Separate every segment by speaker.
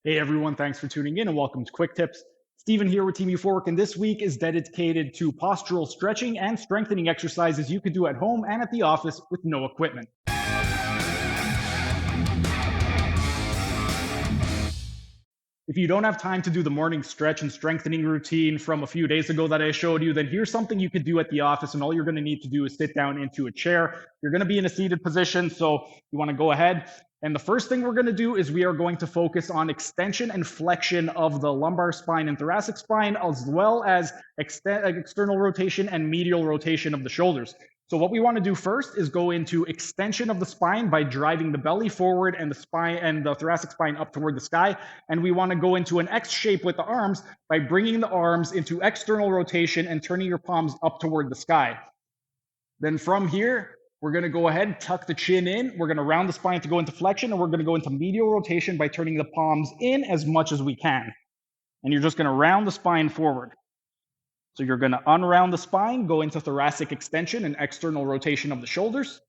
Speaker 1: Hey everyone, thanks for tuning in and welcome to Quick Tips. Stephen here with Team Euphoric, and this week is dedicated to postural stretching and strengthening exercises you can do at home and at the office with no equipment. If you don't have time to do the morning stretch and strengthening routine from a few days ago that I showed you, then here's something you could do at the office, and all you're going to need to do is sit down into a chair. You're going to be in a seated position, so you want to go ahead. And the first thing we're going to do is we are going to focus on extension and flexion of the lumbar spine and thoracic spine, as well as external rotation and medial rotation of the shoulders. So what we want to do first is go into extension of the spine by driving the belly forward and the spine and the thoracic spine up toward the sky. And we want to go into an X shape with the arms by bringing the arms into external rotation and turning your palms up toward the sky. Then from here, we're going to go ahead, tuck the chin in. We're going to round the spine to go into flexion, and we're going to go into medial rotation by turning the palms in as much as we can. And you're just going to round the spine forward. So you're going to unround the spine, go into thoracic extension and external rotation of the shoulders.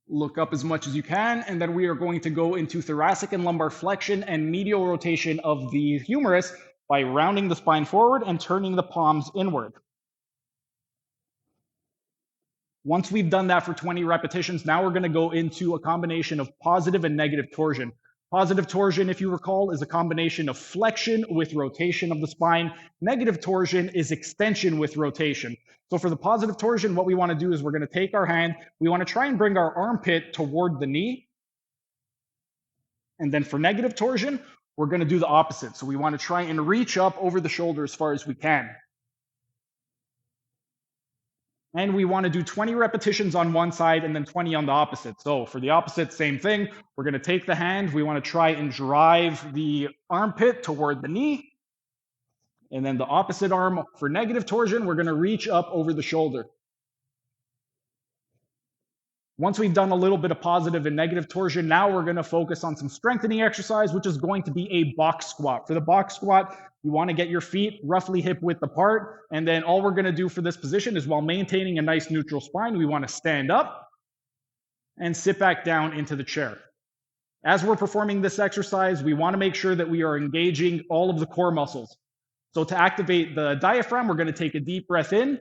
Speaker 1: Look up as much as you can, and then we are going to go into thoracic and lumbar flexion and medial rotation of the humerus by rounding the spine forward and turning the palms inward. Once we've done that for 20 repetitions, now we're going to go into a combination of positive and negative torsion. Positive torsion, if you recall, is a combination of flexion with rotation of the spine. Negative torsion is extension with rotation. So for the positive torsion, what we want to do is we're going to take our hand, we want to try and bring our armpit toward the knee. And then for negative torsion, we're going to do the opposite. So we want to try and reach up over the shoulder as far as we can. And we want to do 20 repetitions on one side and then 20 on the opposite. So for the opposite, same thing. We're going to take the hand. We want to try and drive the armpit toward the knee. And then the opposite arm for negative torsion, we're going to reach up over the shoulder. Once we've done a little bit of positive and negative torsion, now we're going to focus on some strengthening exercise, which is going to be a box squat. For the box squat, you want to get your feet roughly hip width apart. And then all we're going to do for this position is, while maintaining a nice neutral spine, we want to stand up and sit back down into the chair. As we're performing this exercise, we want to make sure that we are engaging all of the core muscles. So to activate the diaphragm, we're going to take a deep breath in,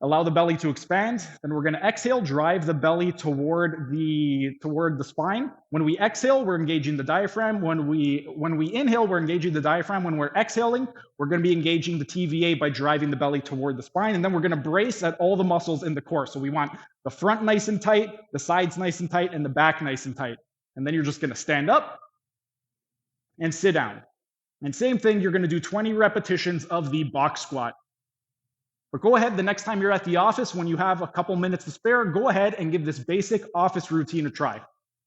Speaker 1: allow the belly to expand. Then we're going to exhale, drive the belly toward the spine. When we exhale, we're engaging the diaphragm. When we inhale, we're engaging the diaphragm. When we're exhaling, we're going to be engaging the TVA by driving the belly toward the spine. And then we're going to brace at all the muscles in the core. So we want the front nice and tight, the sides nice and tight, and the back nice and tight. And then you're just going to stand up and sit down. And same thing, you're going to do 20 repetitions of the box squat. But go ahead, the next time you're at the office, when you have a couple minutes to spare, go ahead and give this basic office routine a try.